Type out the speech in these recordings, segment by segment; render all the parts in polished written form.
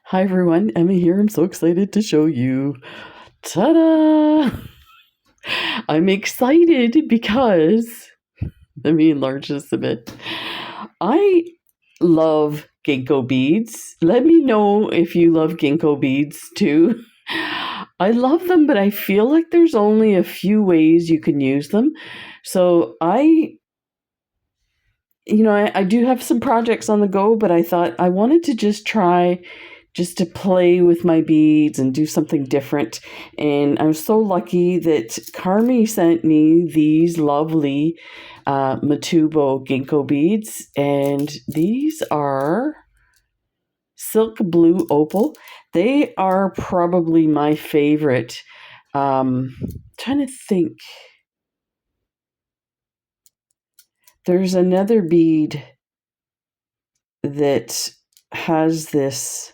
Hi everyone, Emma here. I'm so excited to show you. Ta-da! I'm excited because, let me enlarge this a bit. I love ginkgo beads. Let me know if you love ginkgo beads too. I love them, but I feel like there's only a few ways you can use them. So I do have some projects on the go, but I thought I wanted to just try just to play with my beads and do something different. And I'm so lucky that Carmi sent me these lovely Matubo ginkgo beads. And these are silk blue opal. They are probably my favorite. Trying to think. There's another bead that has this.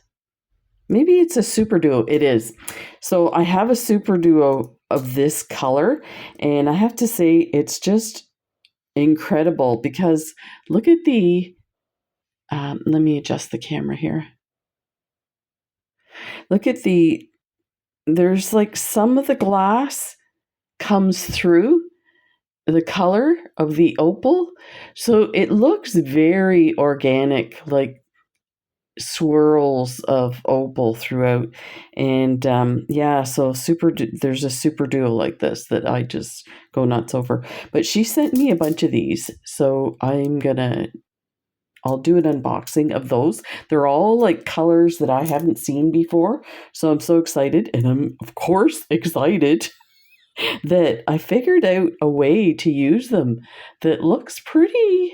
Maybe it's a super duo. It is. So I have a super duo of this color, and I have to say it's just incredible because look at the. Let me adjust the camera here. Look at the. There's like some of the glass comes through the color of the opal, so it looks very organic, like swirls of opal throughout. And so there's a super duo like this that I just go nuts over. But she sent me a bunch of these, so I'll do an unboxing of those. They're all like colors that I haven't seen before, so I'm so excited. And I'm of course excited that I figured out a way to use them that looks pretty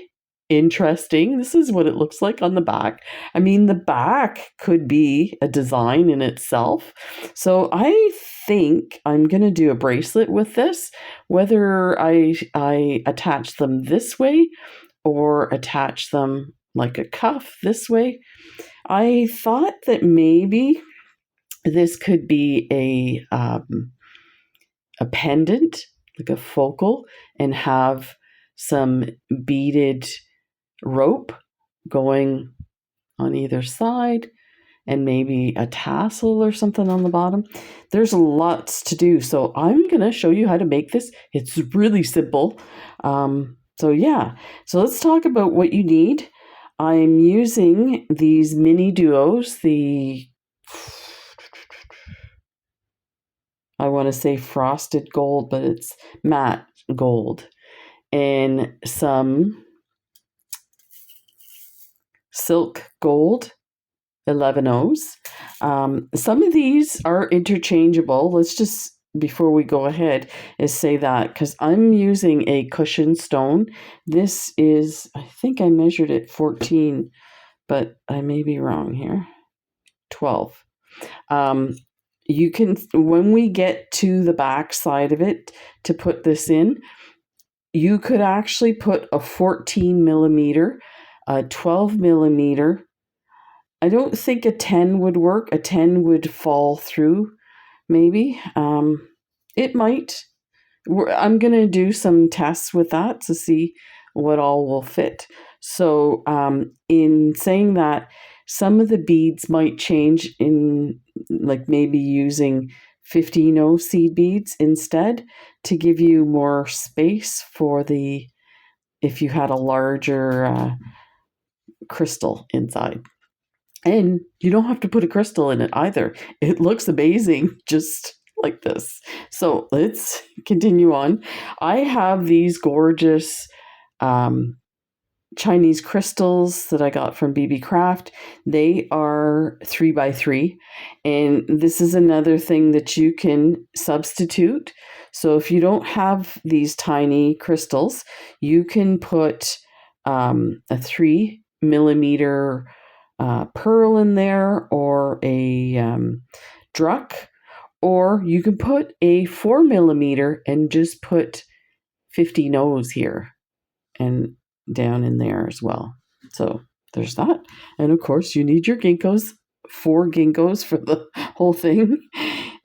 interesting. This is what it looks like on the back. I mean, the back could be a design in itself. So I think I'm going to do a bracelet with this, whether I attach them this way or attach them like a cuff this way. I thought that maybe this could be a pendant, like a focal, and have some beaded rope going on either side and maybe a tassel or something on the bottom. There's lots to do, so I'm going to show you how to make this. It's really simple. So let's talk about what you need. I'm using these mini duos, I want to say frosted gold, but it's matte gold, and some silk gold 11Os. Some of these are interchangeable. Let's just, before we go ahead, is say that because I'm using a cushion stone. This is, I think I measured it 14, but I may be wrong here. 12. You can, when we get to the back side of it to put this in, you could actually put a 14 millimeter, a 12 millimeter. I don't think a 10 would work. A 10 would fall through, maybe. It might. I'm going to do some tests with that to see what all will fit. So in saying that, some of the beads might change in, like maybe using 15O seed beads instead to give you more space for if you had a larger crystal inside. And you don't have to put a crystal in it either. It looks amazing just like this. So let's continue on. I have these gorgeous Chinese crystals that I got from BB Craft. They are 3x3, and this is another thing that you can substitute. So if you don't have these tiny crystals, you can put a 3 millimeter pearl in there, or a druck, or you can put a 4 millimeter and just put 15Os here and down in there as well. So there's that. And of course you need your ginkgos, 4 ginkgos for the whole thing.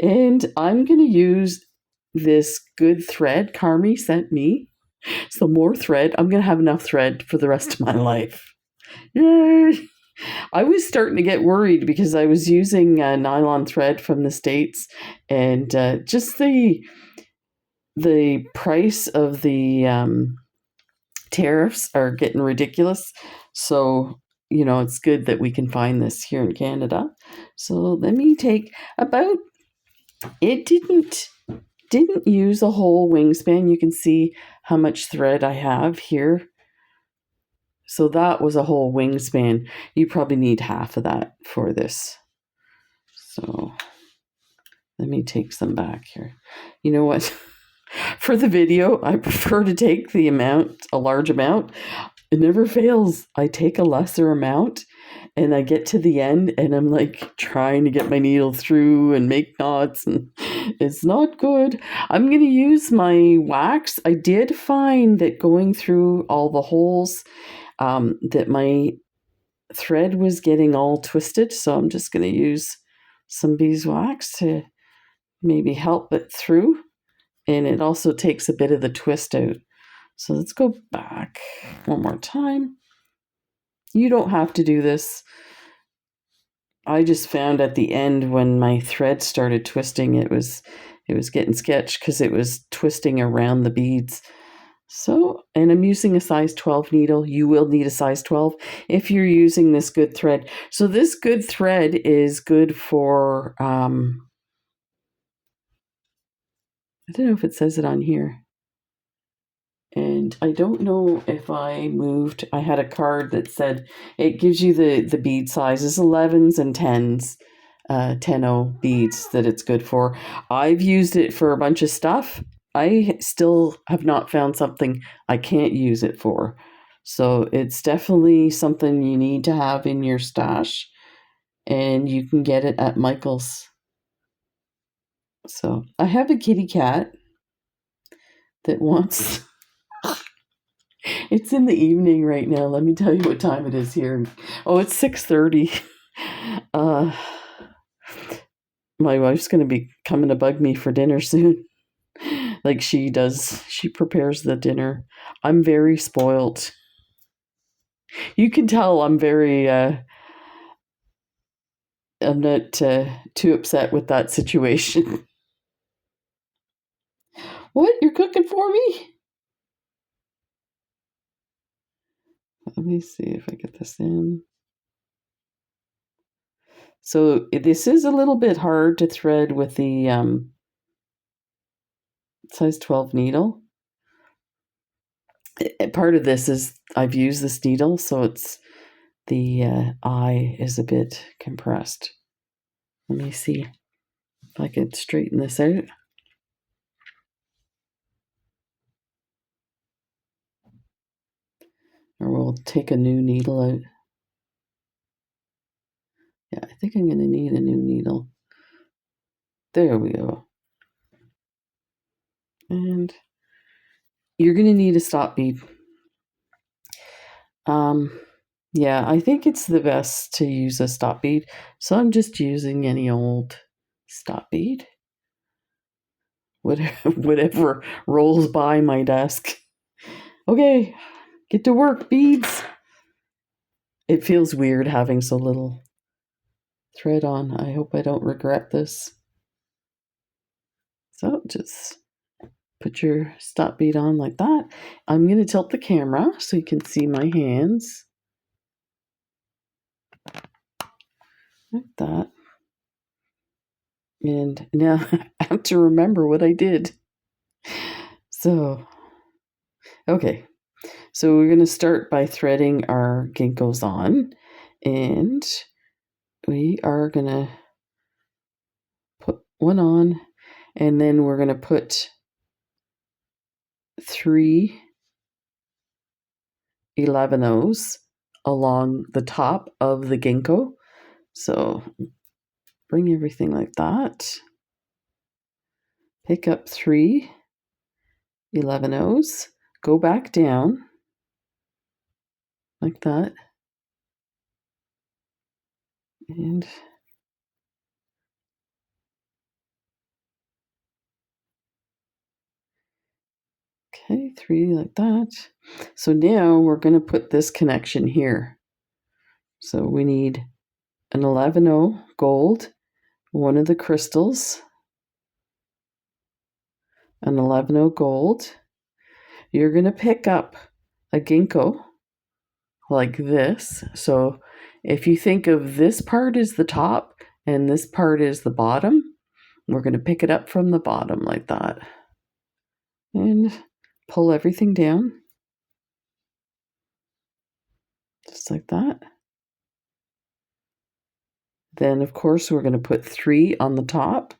And I'm going to use this good thread Carmi sent me. Some more thread. I'm going to have enough thread for the rest of my life. Yay! I was starting to get worried because I was using nylon thread from the States, and just the price of the tariffs are getting ridiculous. So, it's good that we can find this here in Canada. So let me take about, it didn't use a whole wingspan. You can see how much thread I have here. So that was a whole wingspan. You probably need half of that for this. So let me take some back here. You know what? For the video, I prefer to take a large amount. It never fails. I take a lesser amount and I get to the end and I'm like trying to get my needle through and make knots, and it's not good. I'm going to use my wax. I did find that going through all the holes, that my thread was getting all twisted. So I'm just going to use some beeswax to maybe help it through. And it also takes a bit of the twist out. So let's go back one more time. You don't have to do this. I just found at the end when my thread started twisting, it was getting sketch because it was twisting around the beads. So, and I'm using a size 12 needle. You will need a size 12 if you're using this good thread. So this good thread is good for, I don't know if it says it on here. And I don't know if I had a card that said it gives you the bead sizes, 11s and 10s, 10 beads that it's good for. I've used it for a bunch of stuff. I still have not found something I can't use it for. So it's definitely something you need to have in your stash, and you can get it at Michael's. So I have a kitty cat that wants... It's in the evening right now. Let me tell you what time it is here. Oh, it's 6:30. Uh, my wife's going to be coming to bug me for dinner soon. Like she does. She prepares the dinner. I'm very spoiled. You can tell I'm I'm not too upset with that situation. What? You're cooking for me? Let me see if I get this in. So this is a little bit hard to thread with the size 12 needle. Part of this is I've used this needle, so it's the eye is a bit compressed. Let me see if I can straighten this out. Or we'll take a new needle out. Yeah, I think I'm going to need a new needle. There we go. And you're going to need a stop bead. Yeah, I think it's the best to use a stop bead. So I'm just using any old stop bead. Whatever rolls by my desk. Okay, get to work, beads. It feels weird having so little thread on. I hope I don't regret this. So just put your stop bead on like that. I'm going to tilt the camera so you can see my hands. Like that. And now I have to remember what I did. So, okay. So we're going to start by threading our Ginkos on. And we are going to put one on. And then we're going to put 3 11-ohs along the top of the Ginkgo. So bring everything like that. Pick up 3 11-ohs. Go back down like that. And okay, 3 like that. So now we're going to put this connection here. So we need an 11O gold, one of the crystals, an 11O gold. You're going to pick up a ginkgo like this. So if you think of this part as the top and this part is the bottom, we're going to pick it up from the bottom like that and pull everything down just like that. Then of course we're going to put 3 on the top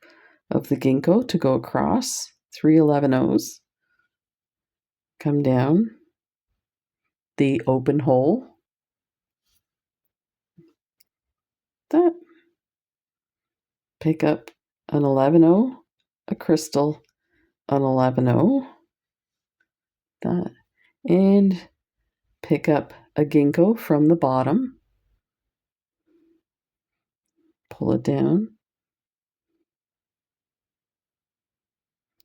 of the ginkgo to go across, 3 11Os. Come down the open hole. That. Pick up an 11O, a crystal, an 11O. That. And pick up a ginkgo from the bottom. Pull it down.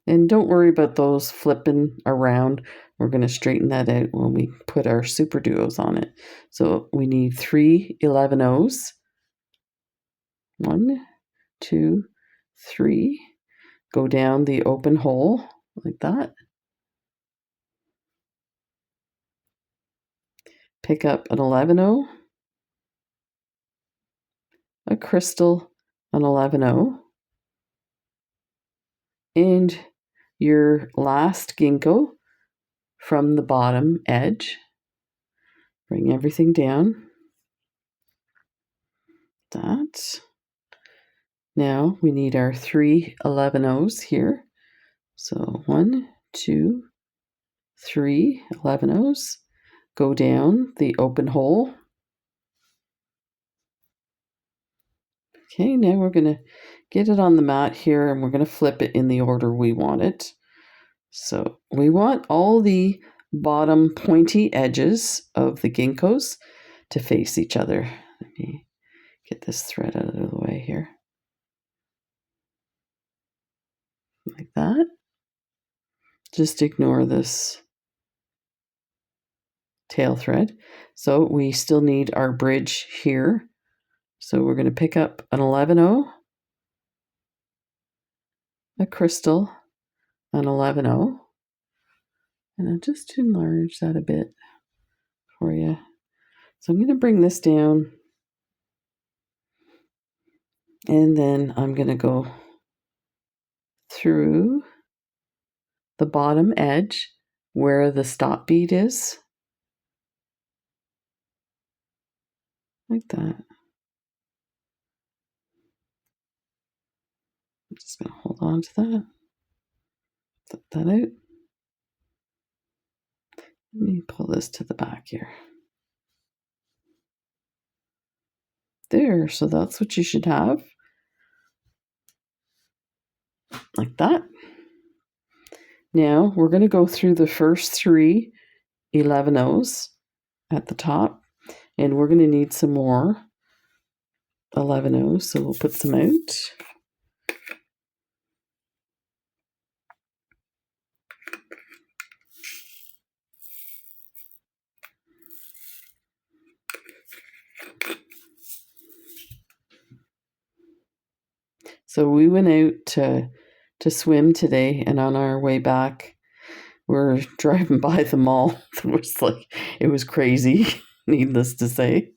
And don't worry about those flipping around. We're going to straighten that out when we put our super duos on it. So we need 3 11Os. 1, 2, 3. Go down the open hole like that. Pick up an 11O, a crystal, an 11O, and your last ginkgo from the bottom edge. Bring everything down. That. Now we need our 3 11Os here. So 1, 2, 3 11Os. Go down the open hole. Okay, now we're going to get it on the mat here and we're going to flip it in the order we want it. So we want all the bottom pointy edges of the ginkgos to face each other. Let me get this thread out of the way here. Like that. Just ignore this tail thread. So we still need our bridge here. So we're going to pick up an 11O, a crystal, an 11O, and I'll just enlarge that a bit for you. So I'm going to bring this down, and then I'm going to go through the bottom edge where the stop bead is, like that. I'm just going to hold on to that, flip that out. Let me pull this to the back here. There, so that's what you should have. Like that. Now we're going to go through the first 3 11Os at the top, and we're going to need some more 11Os, so we'll put some out. So we went out to swim today, and on our way back, we're driving by the mall. It was crazy, needless to say.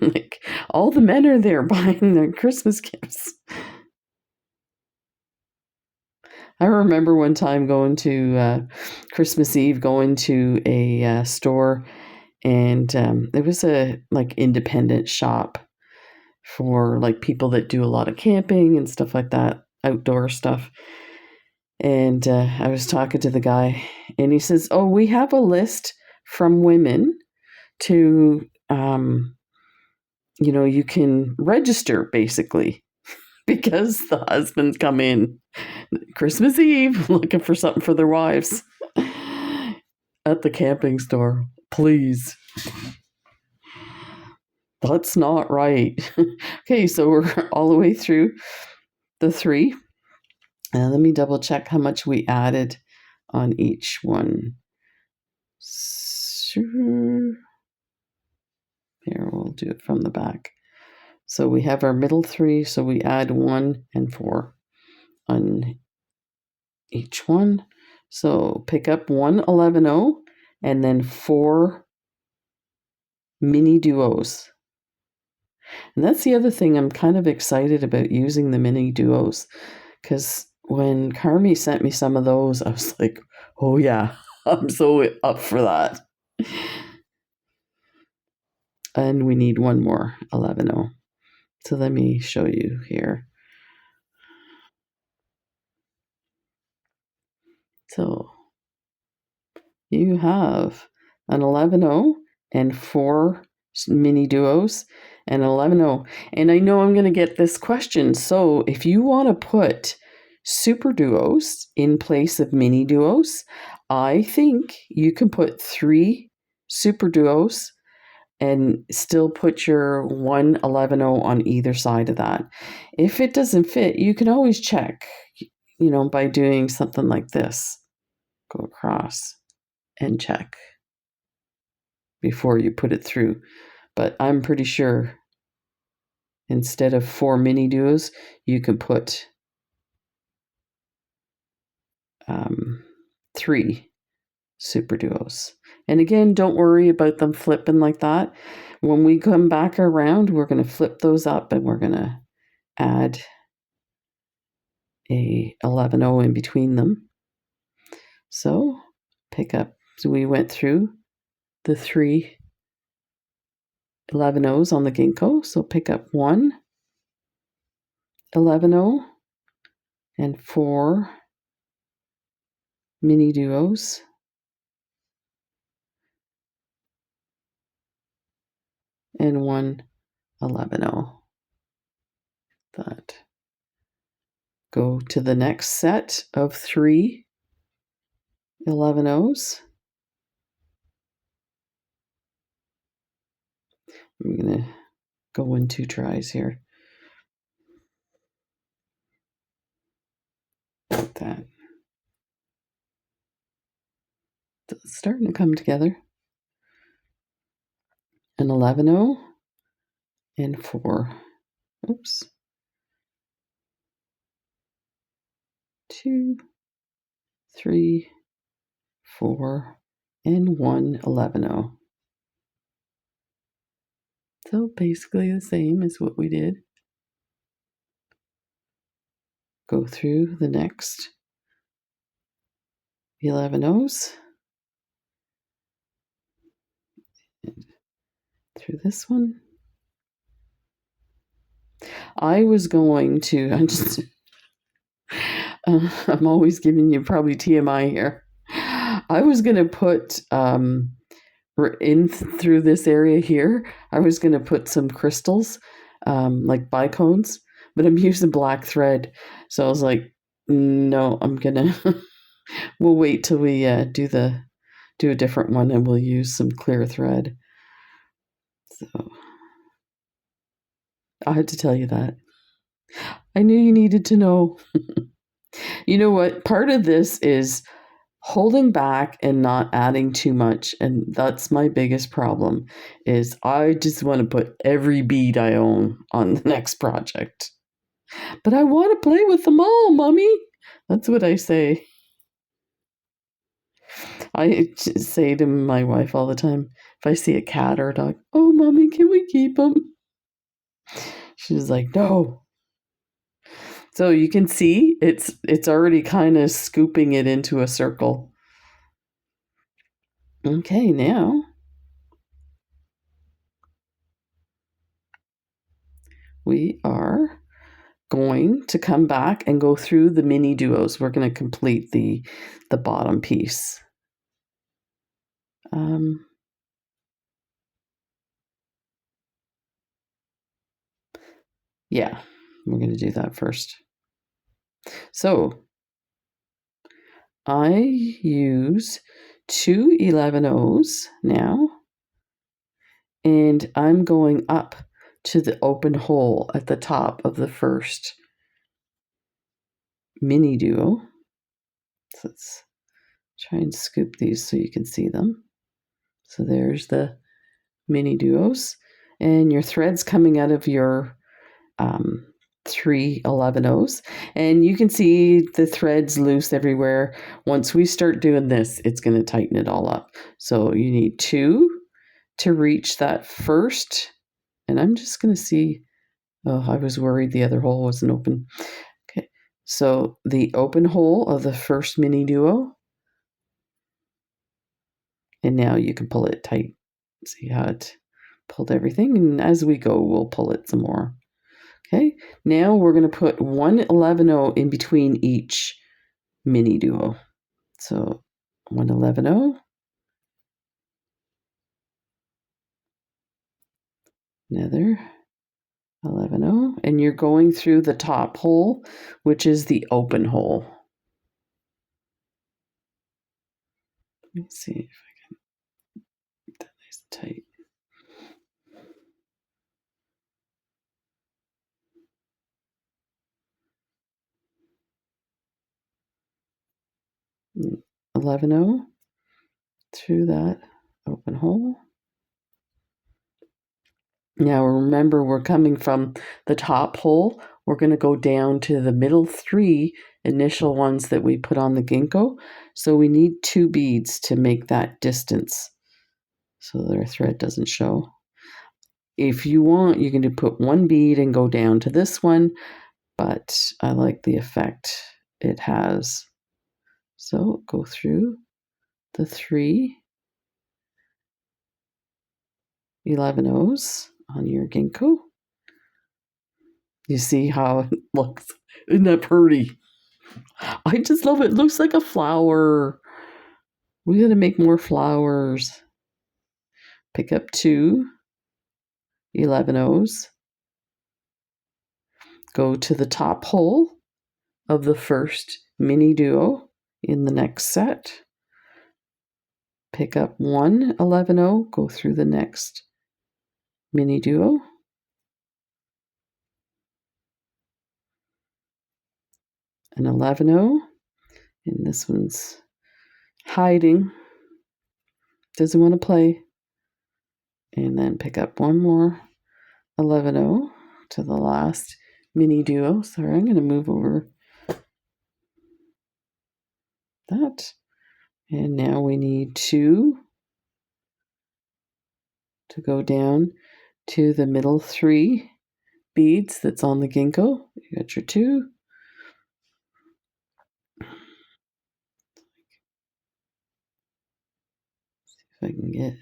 Like all the men are there buying their Christmas gifts. I remember one time going to Christmas Eve, going to a store, and it was a independent shop for people that do a lot of camping and stuff like that, outdoor stuff. And I was talking to the guy, and he says, "Oh, we have a list from women to, you can register basically because the husbands come in Christmas Eve looking for something for their wives at the camping store. Please." That's not right. Okay, so we're all the way through the 3. Let me double check how much we added on each one. There do it from the back. So we have our middle 3, so we add 1 and 4 on each one. So pick up 1 11-0 and then 4 mini duos. And that's the other thing, I'm kind of excited about using the mini duos, because when Carmi sent me some of those, I was like, oh yeah, I'm so up for that. And we need one more 11-0. So let me show you here. So you have an 11-0 and 4 mini duos and 11-0. And I know I'm going to get this question. So if you want to put super duos in place of mini duos, I think you can put 3 super duos and still put your 1 11-0 on either side of that. If it doesn't fit, you can always check, by doing something like this. Go across and check before you put it through. But I'm pretty sure instead of 4 mini duos, you can put 3 super duos. And again, don't worry about them flipping like that. When we come back around, we're going to flip those up and we're going to add a 11-0 in between them. So pick up. So we went through the 3 11-0s on the Ginkgo. So pick up 1 11-0 and 4 mini duos. And 1 11-0. That. Go to the next set of 3 11-0s. I'm going to go in 2 tries here. Like that. So it's starting to come together. An 11-0 and 4. Oops. 2, 3, 4, and 1 11-0. So basically the same as what we did. Go through the next 11-0s. Through this one. I was going to, I'm always giving you probably TMI here. I was going to put, through this area here, I was going to put some crystals, like bicones, but I'm using black thread. So I was like, no, I'm going to, we'll wait till we do a different one and we'll use some clear thread. So I had to tell you that. I knew you needed to know. You know what? Part of this is holding back and not adding too much. And that's my biggest problem is I just want to put every bead I own on the next project. But I want to play with them all, Mommy. That's what I say. I say to my wife all the time, if I see a cat or a dog, oh, Mommy, can we keep them? She's like, no. So you can see it's already kind of scooping it into a circle. Okay, now we are going to come back and go through the mini duos. We're going to complete the bottom piece. Yeah, we're going to do that first. So I use 2 11-0s now, and I'm going up to the open hole at the top of the first mini duo. So let's try and scoop these so you can see them. So there's the mini duos. and your thread's coming out of your 3 11-0s, and you can see the threads loose everywhere. Once we start doing this, it's going to tighten it all up. So you need 2 to reach that first, and I'm just going to see. Oh, I was worried the other hole wasn't open. Okay, so the open hole of the first mini duo, and now you can pull it tight. See how it pulled everything, and as we go, we'll pull it some more. Okay, now we're going to put 1 11-0 in between each mini duo. So 1 11-0, another 11-0, and you're going through the top hole, which is the open hole. Let me see if I can get that nice tight. Mm, 11-0 through that open hole. Now remember, we're coming from the top hole. We're going to go down to the middle 3 initial ones that we put on the ginkgo. So we need 2 beads to make that distance so that our thread doesn't show. If you want, you can put 1 bead and go down to this one, but I like the effect it has. So go through the 3 11-0s on your ginkgo. You see how it looks? Isn't that pretty? I just love it. It looks like a flower. We got to make more flowers. Pick up 2 11-0s. Go to the top hole of the first mini duo in the next set. Pick up 1 11-0. Go through the next mini duo. An 11-0. And this one's hiding. Doesn't want to play. And then pick up 1 more 11-0 to the last mini duo. Sorry, I'm going to move over that. And now we need 2 to go down to the middle 3 beads that's on the ginkgo. You got your 2. See if I can get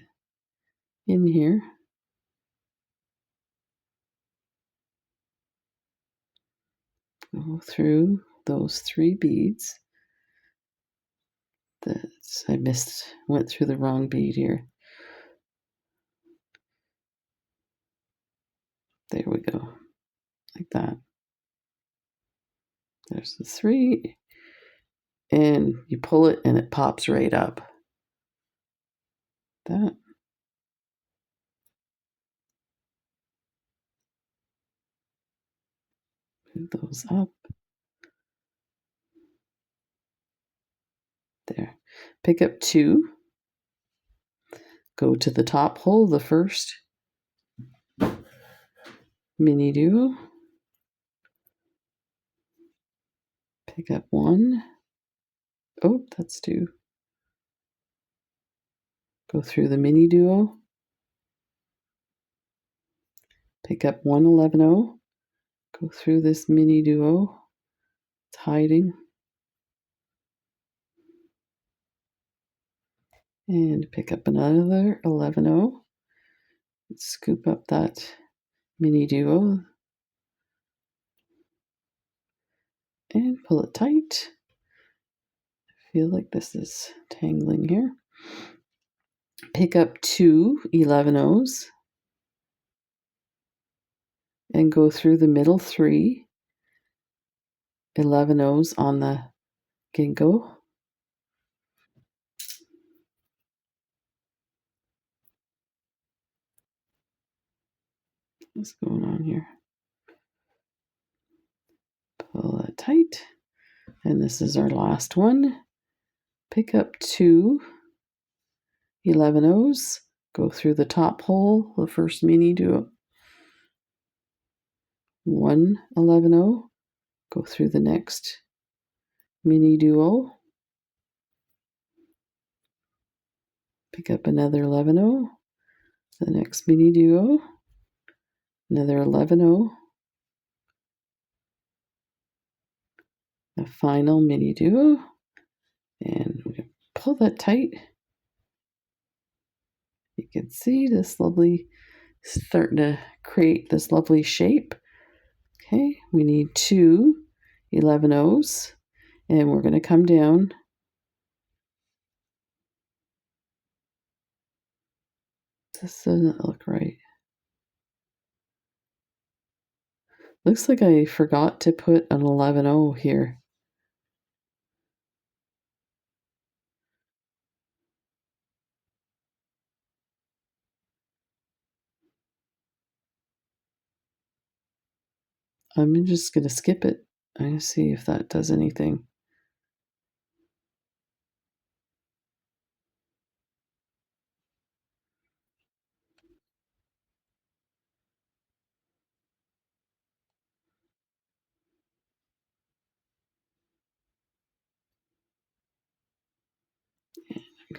in here. Go through those 3 beads. I went through the wrong bead here. There we go, like that. There's the 3, and you pull it and it pops right up. That. Move those up. There. Pick up 2. Go to the top hole, the first mini duo. Pick up 1. Oh, that's 2. Go through the mini duo. Pick up 1 11-0. Go through this mini duo. It's hiding. And pick up another 11-0. Scoop up that mini duo. And pull it tight. I feel like this is tangling here. Pick up 2 11-0s. And go through the middle 3 11-0s on the ginkgo. What's going on here? Pull it tight. And this is our last one. Pick up 2 11-0s. go through the top hole, the first mini duo. 1 11-0, go through the next mini duo, pick up another 11-0, the next mini duo, another 11-0, the final mini duo, and we can pull that tight. You can see this lovely, starting to create this lovely shape. Okay, we need 2 11-0s, and we're going to come down. This doesn't look right. Looks like I forgot to put an 11-0 here. I'm just going to skip it. I'm going to see if that does anything.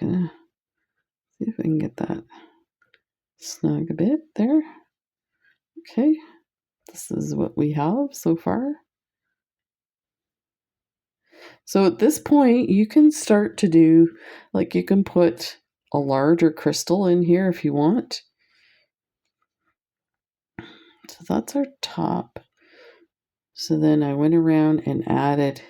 I'm going to see if I can get that snug a bit there. Okay, this is what we have so far. So at this point, you can start to do, like you can put a larger crystal in here if you want. So that's our top. So then I went around and added,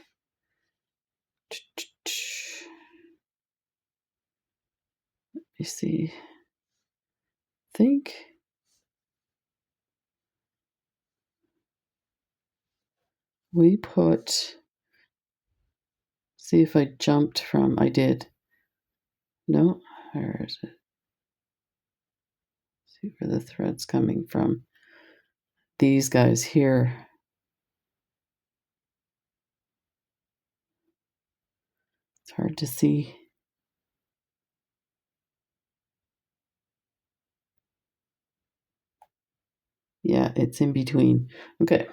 you see, I think we put, see if I jumped from, I did. No, where is it? See where the thread's coming from. These guys here. It's hard to see. Yeah, it's in between. Okay.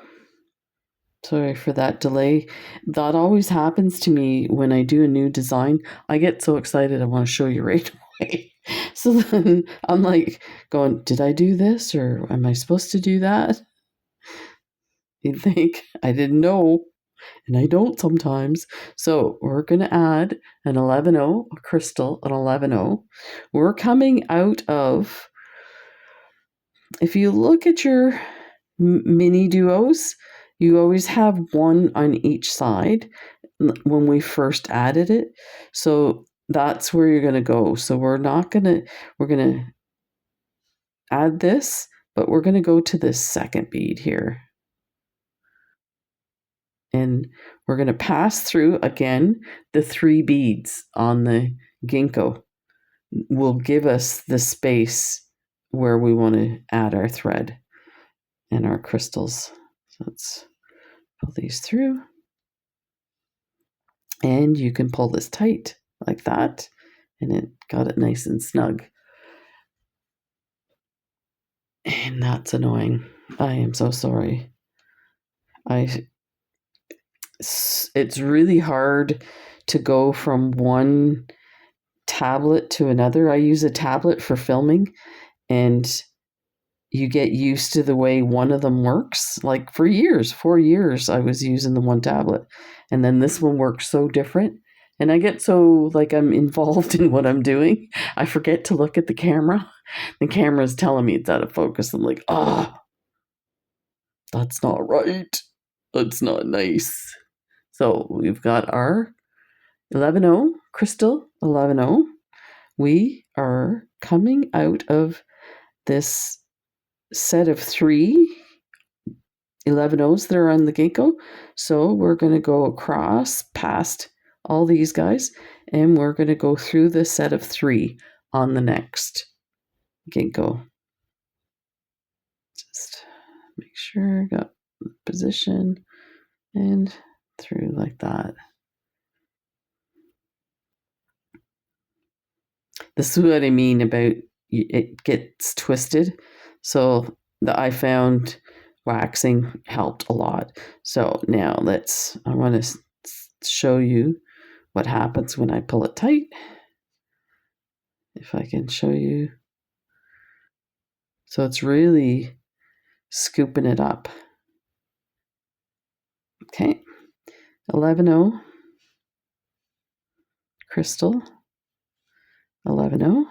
Sorry for that delay. That always happens to me when I do a new design. I get so excited I want to show you right away. So then I'm like going, did I do this or am I supposed to do that? You think I didn't know, and I don't sometimes. So we're going to add an 11-0, a crystal, an 11-0. We're coming out of, if you look at your mini duos, you always have one on each side when we first added it. So that's where you're going to go. So we're going to add this, but we're going to go to this second bead here. And we're going to pass through again the 3 beads on the ginkgo will give us the space where we want to add our thread and our crystals. So let's pull these through. And you can pull this tight like that, and it got it nice and snug. And that's annoying. I am so sorry. It's really hard to go from one tablet to another. I use a tablet for filming, and you get used to the way one of them works. Like for years, 4 years, I was using the one tablet, and then this one works so different. And I get so like I'm involved in what I'm doing, I forget to look at the camera. The camera's telling me it's out of focus. I'm like, that's not right. That's not nice. So we've got our 11-0 crystal 11-0. We are coming out of this set of 3 11-0s that are on the ginkgo. So we're going to go across past all these guys, and we're going to go through the set of 3 on the next ginkgo. Just make sure I got the position and through like that. This is what I mean about it gets twisted. So I found waxing helped a lot. So now I want to show you what happens when I pull it tight. If I can show you. So it's really scooping it up. Okay. 11O crystal. 11O.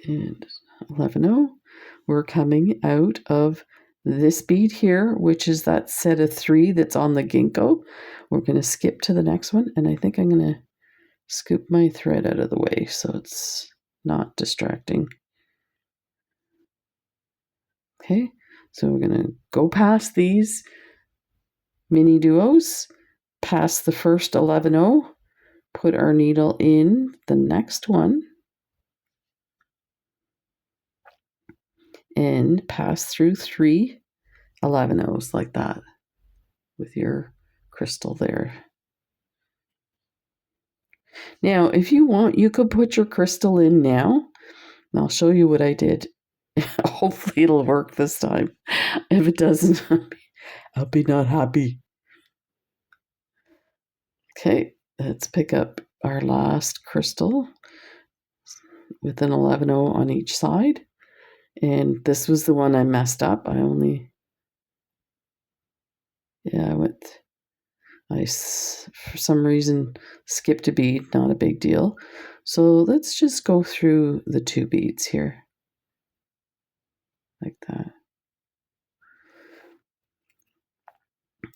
And 11O. We're coming out of this bead here, which is that set of 3 that's on the ginkgo. We're going to skip to the next one, and I think I'm going to scoop my thread out of the way so it's not distracting. Okay, so we're going to go past these mini duos, past the first 11O, put our needle in the next one, and pass through 3 11Os like that with your crystal there. Now, if you want, you could put your crystal in now. And I'll show you what I did. Hopefully it'll work this time. If it doesn't, I'll be not happy. Okay, let's pick up our last crystal with an 11O on each side. And this was the one I messed up. I for some reason skipped a bead, not a big deal. So let's just go through the 2 beads here. Like that.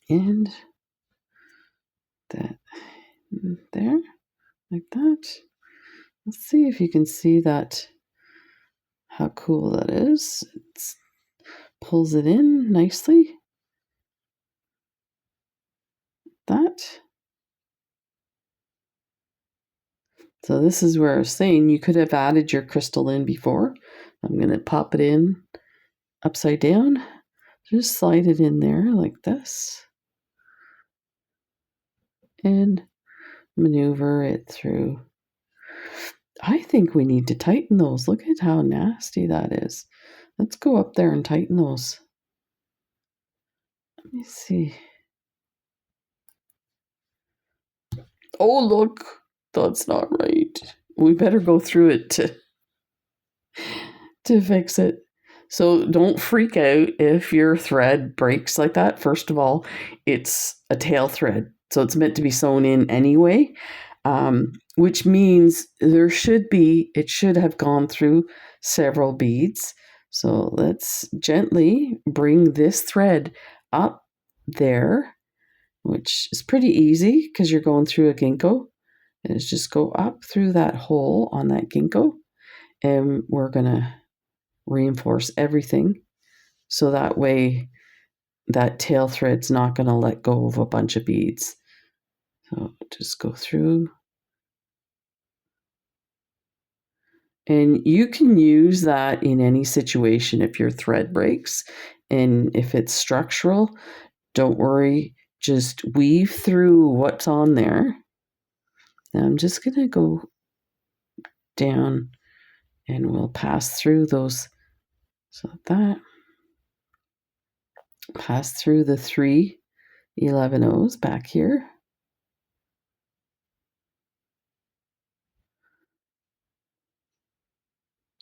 And that there, like that. Let's see if you can see that, how cool that is. It pulls it in nicely. That. So this is where I was saying you could have added your crystal in before. I'm going to pop it in upside down. Just slide it in there like this. And maneuver it through. I think we need to tighten those. Look at how nasty that is. Let's go up there and tighten those. Let me see. Oh, look. That's not right. We better go through it to fix it. So don't freak out if your thread breaks like that. First of all, it's a tail thread. So it's meant to be sewn in anyway, which means it should have gone through several beads. So let's gently bring this thread up there, which is pretty easy because you're going through a ginkgo. And it's just go up through that hole on that ginkgo, and we're going to reinforce everything so that way that tail thread's not going to let go of a bunch of beads. So just go through. And you can use that in any situation if your thread breaks. And if it's structural, don't worry, just weave through what's on there. Now I'm just going to go down and we'll pass through those. So that. Pass through the 3 11Os back here.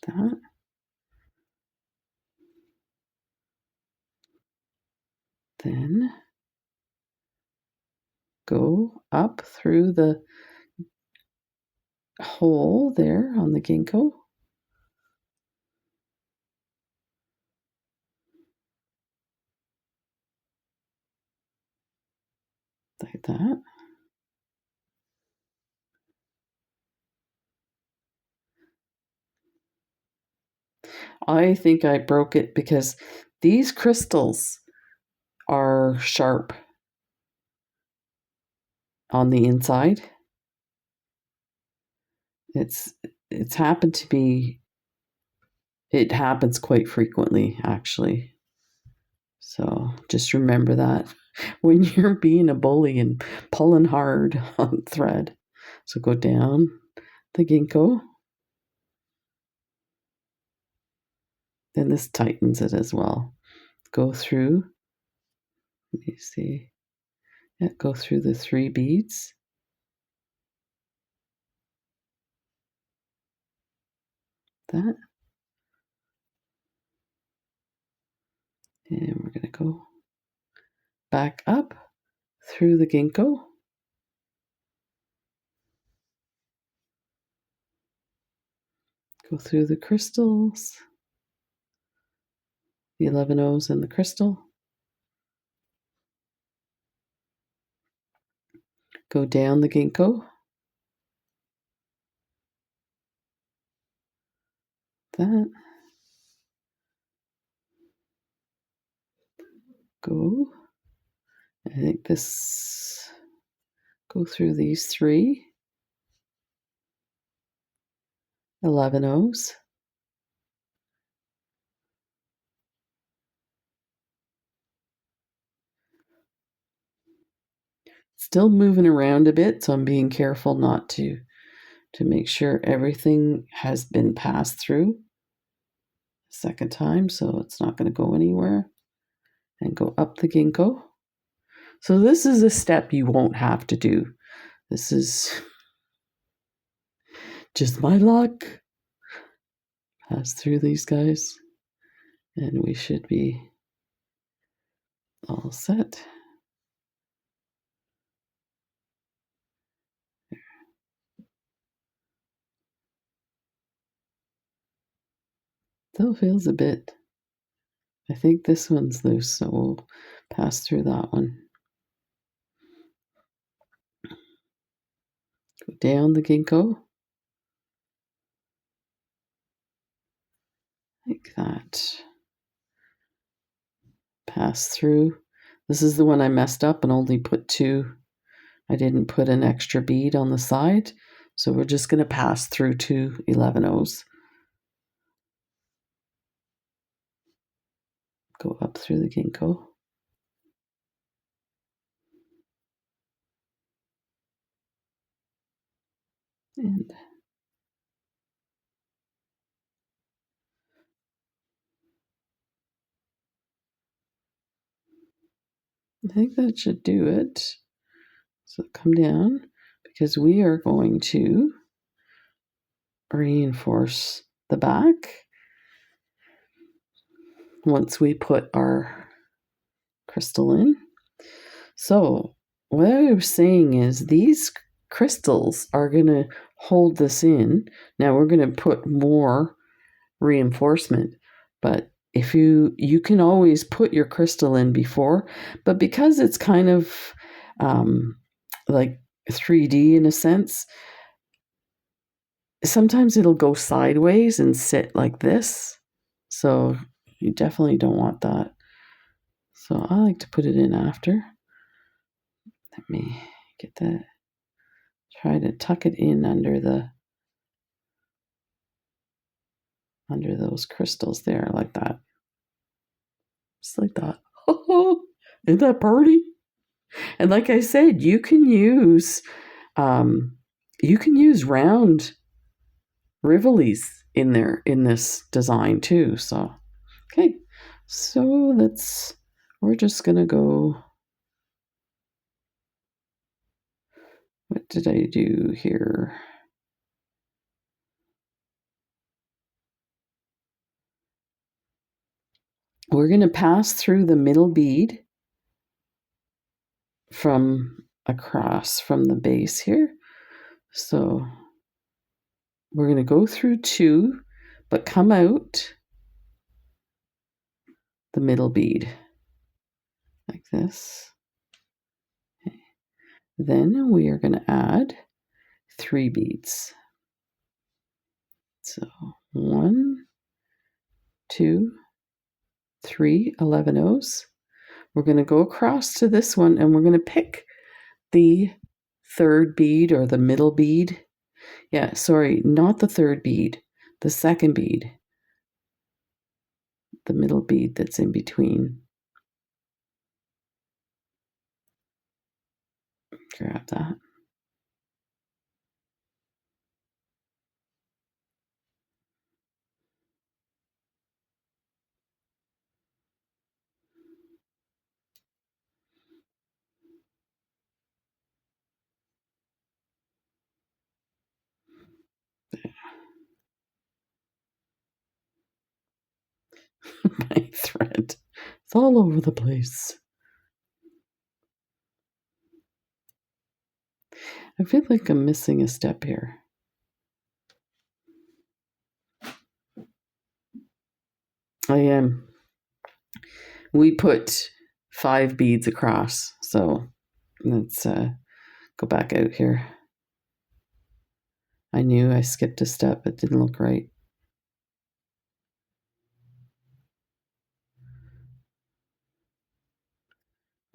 That. Then go up through the hole there on the ginkgo. Like that. I think I broke it because these crystals are sharp on the inside. It's happened to be, it happens quite frequently actually. So just remember that when you're being a bully and pulling hard on thread. So go down the ginkgo. Then this tightens it as well. Go through, let me see. Yeah, go through the 3 beads. That. And we're going to go back up through the ginkgo. Go through the crystals, the 11 O's and the crystal. Go down the ginkgo. That. Go. I think this, go through these 3 11 O's. Still moving around a bit, so I'm being careful not to make sure everything has been passed through a second time, so it's not going to go anywhere. And go up the ginkgo. So this is a step you won't have to do. This is just my luck. Pass through these guys, and we should be all set. Still feels a bit. I think this one's loose, so we'll pass through that one. Go down the ginkgo. Like that. Pass through. This is the one I messed up and only put 2. I didn't put an extra bead on the side, so we're just going to pass through 2 11 O's. Go up through the ginkgo. And I think that should do it. So come down, because we are going to reinforce the back once we put our crystal in. So what I was saying is these crystals are going to hold this in. Now we're going to put more reinforcement, but if you can always put your crystal in before, but because it's kind of like 3D in a sense, sometimes it'll go sideways and sit like this. So you definitely don't want that. So I like to put it in after. Let me get that. Try to tuck it in under those crystals there, like that. Just like that. Oh, isn't that pretty? And like I said, you can use round rivolis in there in this design too. So okay, so we're just gonna go. What did I do here? We're going to pass through the middle bead from across from the base here. So we're going to go through 2, but come out the middle bead like this. Okay. Then we are going to add 3 beads. So 1, 2, 3 11 O's. We're going to go across to this one, and we're going to pick the 3rd bead or the middle bead. Yeah, sorry, not the 3rd bead, the 2nd bead, the middle bead that's in between. Grab that. My thread. It's all over the place. I feel like I'm missing a step here. I am. We put 5 beads across, so let's go back out here. I knew I skipped a step. It didn't look right.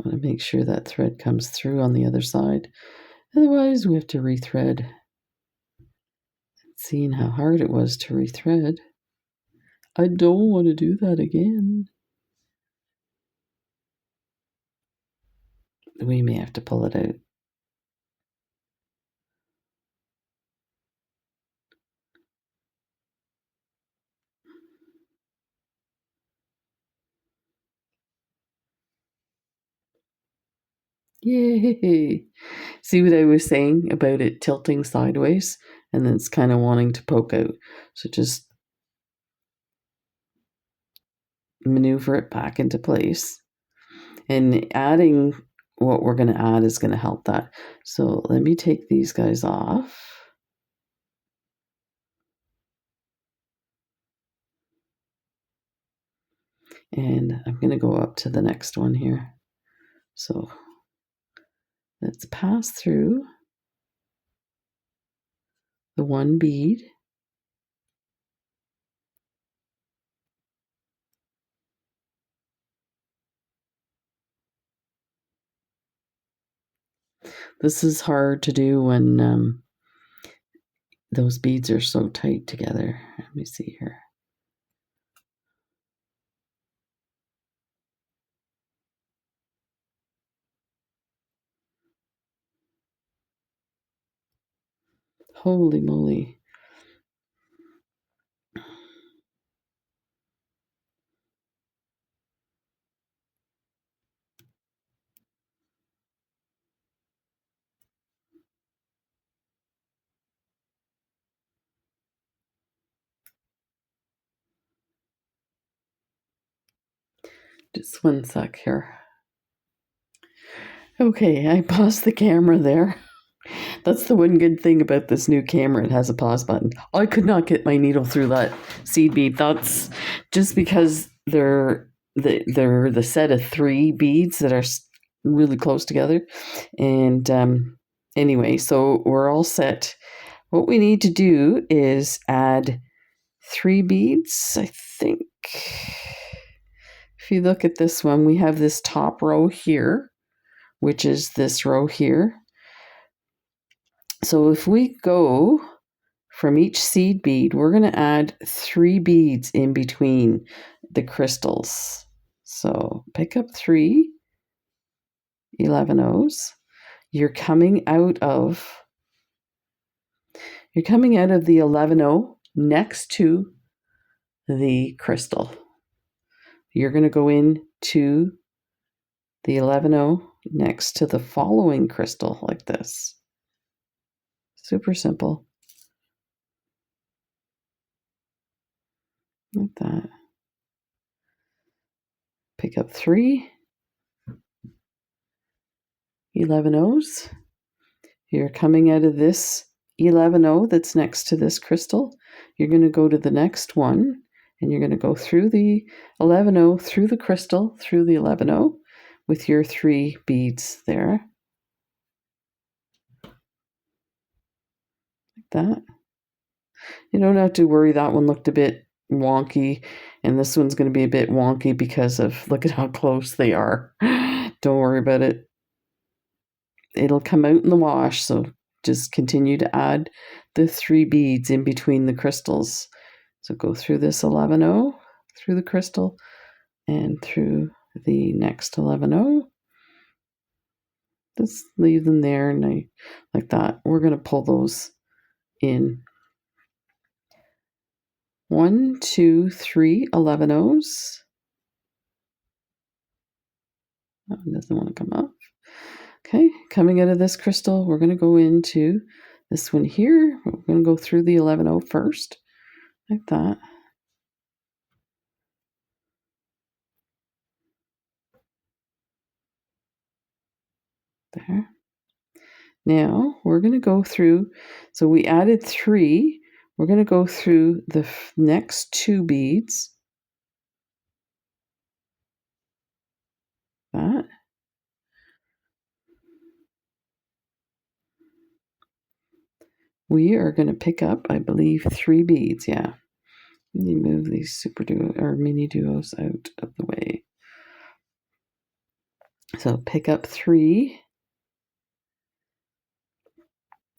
I want to make sure that thread comes through on the other side. Otherwise, we have to rethread. Seeing how hard it was to rethread, I don't want to do that again. We may have to pull it out. Yay! See what I was saying about it tilting sideways and then it's kind of wanting to poke out. So just maneuver it back into place. And adding what we're going to add is going to help that. So let me take these guys off. And I'm going to go up to the next one here. So let's pass through the one bead. This is hard to do when those beads are so tight together. Let me see here. Holy moly. Just one sec here. Okay, I paused the camera there. That's the one good thing about this new camera. It has a pause button. I could not get my needle through that seed bead. That's just because they're the set of 3 beads that are really close together. And anyway, so we're all set. What we need to do is add 3 beads, I think. If you look at this one, we have this top row here, which is this row here. So if we go from each seed bead, we're going to add 3 beads in between the crystals. So pick up 3 11-Os. You're coming out of the 11-O next to the crystal. You're going to go into the 11-O next to the following crystal like this. Super simple. Like that. Pick up 3 11-Os. You're coming out of this 11-O that's next to this crystal. You're going to go to the next one, and you're going to go through the 11-O, through the crystal, through the 11-O, with your 3 beads there. Like that. You don't have to worry, that one looked a bit wonky, and this one's going to be a bit wonky because of, look at how close they are. Don't worry about it. It'll come out in the wash, so just continue to add the 3 beads in between the crystals. So go through this 11-O, through the crystal, and through the next 11-O. Just leave them there, and like that. We're going to pull those in. 1, 2, 3 11-Os. Oh, it doesn't want to come up. Okay, coming out of this crystal, we're going to go into this one here. We're going to go through the 11-O first, like that. There. Now we're going to go through, so we added 3. We're going to go through the next 2 beads. That. We are going to pick up, I believe, 3 beads. Yeah. Let me move these super duo or mini duos out of the way. So pick up 3,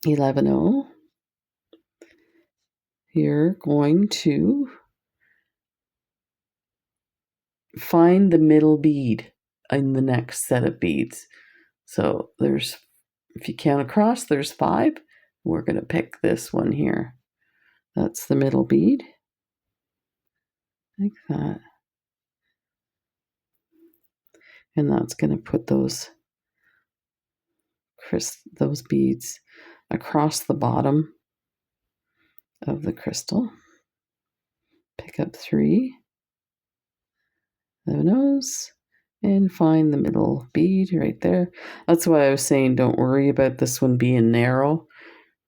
11-0. You're going to find the middle bead in the next set of beads. So there's, if you count across, there's 5. We're going to pick this one here. That's the middle bead. Like that. And that's going to put those beads across the bottom of the crystal. Pick up 3 11-0s and find the middle bead right there. That's why I was saying don't worry about this one being narrow.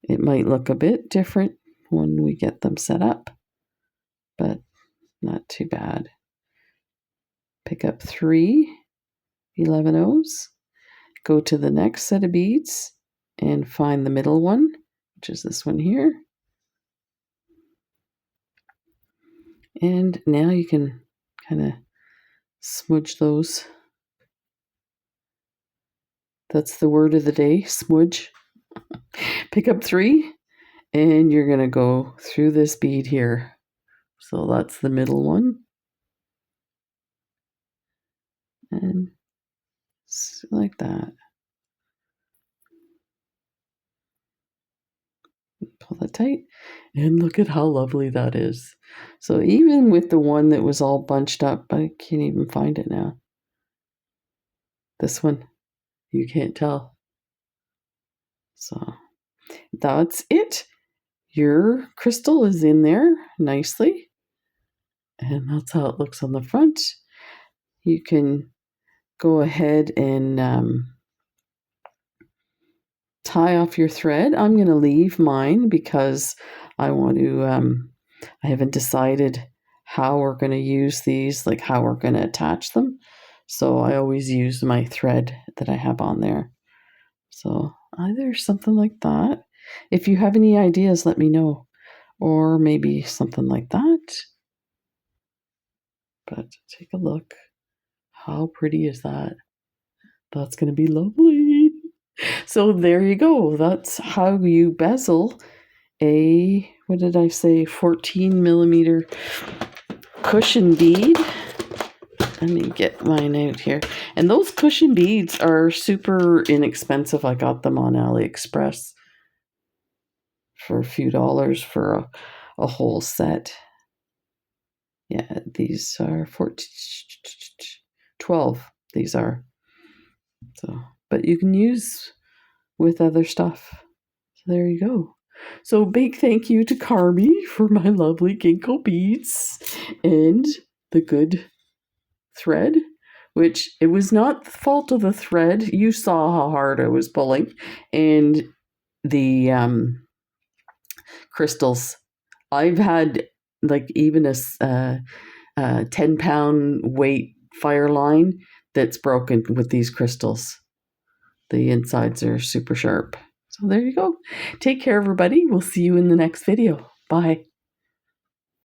It might look a bit different when we get them set up, but not too bad. Pick up 3 11-0s, go to the next set of beads and find the middle one, which is this one here. And now you can kind of smudge those. That's the word of the day, smudge. Pick up 3 and you're going to go through this bead here. So that's the middle one. And like that. Pull that tight. And look at how lovely that is. So even with the one that was all bunched up, I can't even find it now. This one, you can't tell. So that's it. Your crystal is in there nicely. And that's how it looks on the front. You can go ahead and tie off your thread. I'm going to leave mine because I want to, I haven't decided how we're going to use these, like how we're going to attach them. So I always use my thread that I have on there. So either something like that. If you have any ideas, let me know. Or maybe something like that. But take a look. How pretty is that? That's going to be lovely. So there you go. That's how you bezel a, what did I say, 14 millimeter cushion bead. Let me get mine out here. And those cushion beads are super inexpensive. I got them on AliExpress for a few dollars for a whole set. Yeah, these are 12. These are. So, but you can use with other stuff. So there you go. So big thank you to Carmi for my lovely ginkgo beads and the good thread, which it was not the fault of the thread. You saw how hard I was pulling, and the crystals. I've had like even a 10-pound weight fire line that's broken with these crystals. The insides are super sharp. So there you go. Take care, everybody. We'll see you in the next video. Bye.